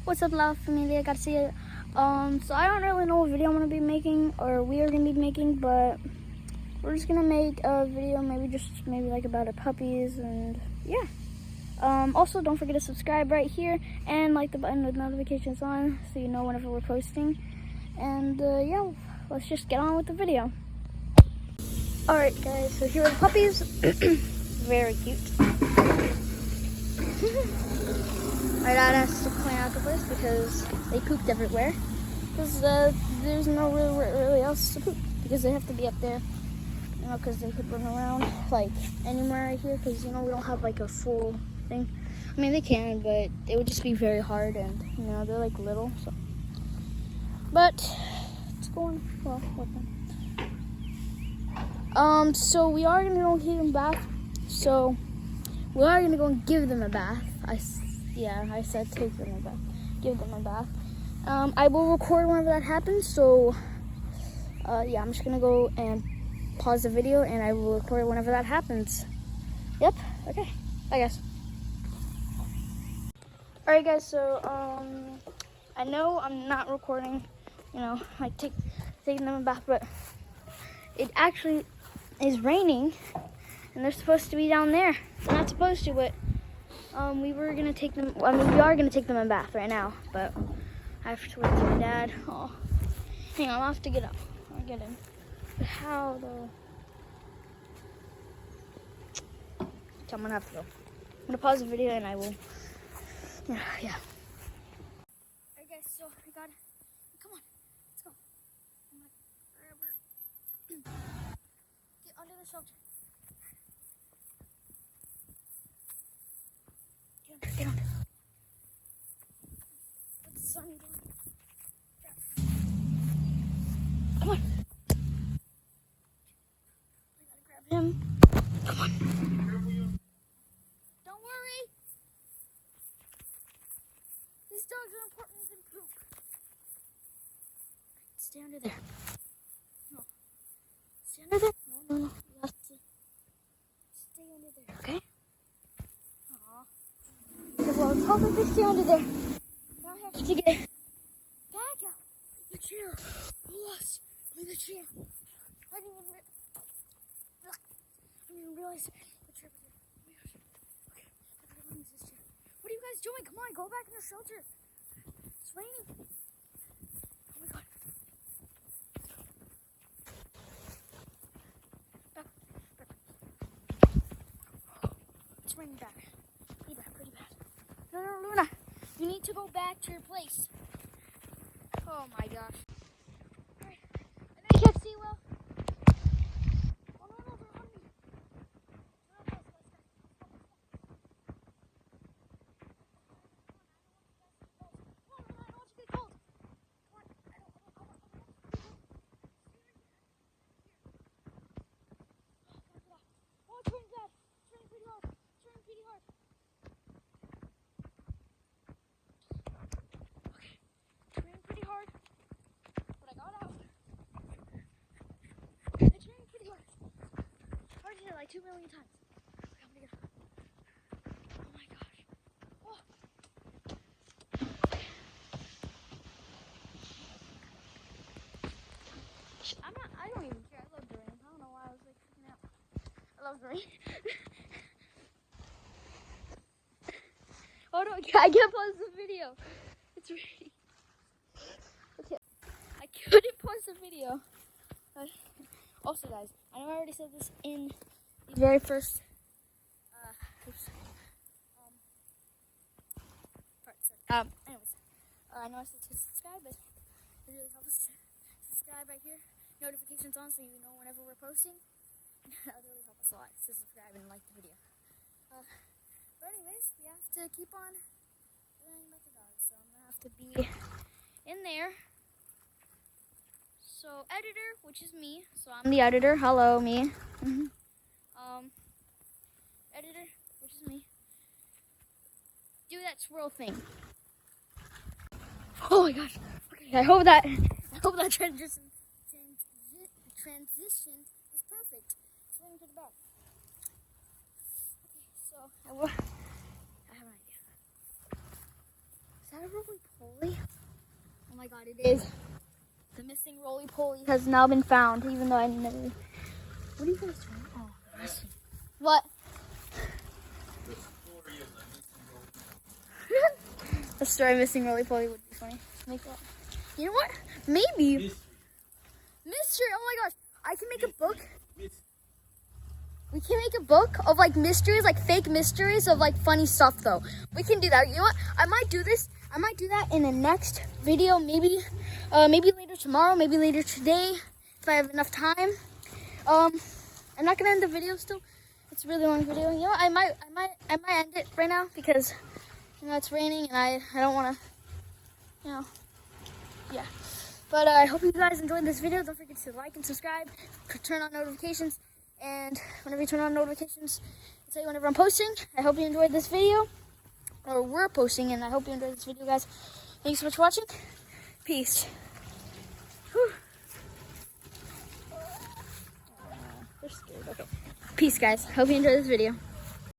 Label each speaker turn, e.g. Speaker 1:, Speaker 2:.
Speaker 1: What's up, La Familia García? So I don't really know what video I'm gonna be making, or we are gonna be making, but we're just gonna make a video, maybe like about our puppies, and yeah. Also, don't forget to subscribe right here and like the button with notifications on, so you know whenever we're posting. And yeah, let's just get on with the video. All right, guys. So here are the puppies. Very cute. My dad has to clean out the place because they pooped everywhere. Because there's no really else to poop, because they have to be up there, you know, because they could run around like anywhere right here, because, you know, we don't have like a full thing. I mean, they can, but it would just be very hard, and, you know, they're like little, so. But it's going well with them. So we are gonna go give them a bath. So we are gonna go and give them a bath. I said take them a bath, give them a bath. I will record whenever that happens. So yeah, I'm just gonna go and pause the video, and I will record whenever that happens. Yep. Okay. Bye, guys. All right, guys. So I know I'm not recording, you know, like taking them a bath, but it actually is raining, and they're supposed to be down there. They're not supposed to, but we are gonna take them a bath right now, but I have to wait for my dad. Oh, hang on, I'll have to get up. I'll get in. But how though? So I'm gonna have to go. I'm gonna pause the video and I will. Yeah. Alright, guys. So we got. Come on, let's go. I'm gonna grab her. Get under the shelter. Get under. What's the sun doing? Come on. We gotta grab him. Come on. Don't worry. These dogs are important than poop. Stay under there. No. Stay under there. No. You have to stay under there, okay? Aw. Okay, well, probably stay under there. Now I have to get back out. The chair. Lost. Leave the chair. I didn't even realize the chair was there. Oh my gosh. Okay, how long is this chair? What are you guys doing? Come on, go back in the shelter. It's raining. Oh my god. Back. It's raining back. Pretty bad. No, Luna. You need to go back to your place. Oh my gosh. Alright. I know you can't see well. Oh no, they're on me. No, guys. Come on, I don't want you to get cold. Come on. Come on. Oh, it's raining bad. It's raining pretty hard. Okay. It's raining pretty hard. But I got out. It's raining pretty hard. I already did it like 2 million times. Okay, I'm gonna get it. Oh my gosh. Oh. I don't even care. I love the rain. I don't know why I was like freaking out. I love the rain. Oh no, I can't pause the video. It's raining. Okay. I couldn't pause the video. Also, guys, I know I already said this in the very first part. Anyways, I know I said to subscribe, but it really helps us subscribe right here. Notifications on, so you know whenever we're posting. That would really help us a lot to subscribe and like the video. But anyways, we have to keep on learning about the dogs, so I'm gonna have to be in there. So editor, which is me, so I'm the editor. Hello, me. Editor, which is me. Do that swirl thing. Oh my gosh. Okay, I hope that transition was perfect. It's going to the back. Okay, so I have an idea. Is that a really my god, it is. The missing roly-poly has now been found, even though I never... What are you guys doing? Oh, missing. What? The story missing roly-poly would be funny. Make that. You know what? Maybe. Mystery. Oh my gosh. I can make a book. We can make a book of like mysteries, like fake mysteries of like funny stuff though. We can do that. You know what? I might do this. I might do that in the next video. Maybe later tomorrow, maybe later today if I have enough time. I'm not gonna end the video still. It's a really long video. You know what? I might end it right now because you know it's raining and I don't wanna, you know, yeah. But I hope you guys enjoyed this video. Don't forget to like and subscribe, turn on notifications, and whenever you turn on notifications, I'll tell you whenever I'm posting. I hope you enjoyed this video, or we're posting, and I hope you enjoyed this video, guys. Thanks so much for watching. Peace. Whew. They're scared. Okay. Peace, guys. Hope you enjoyed this video.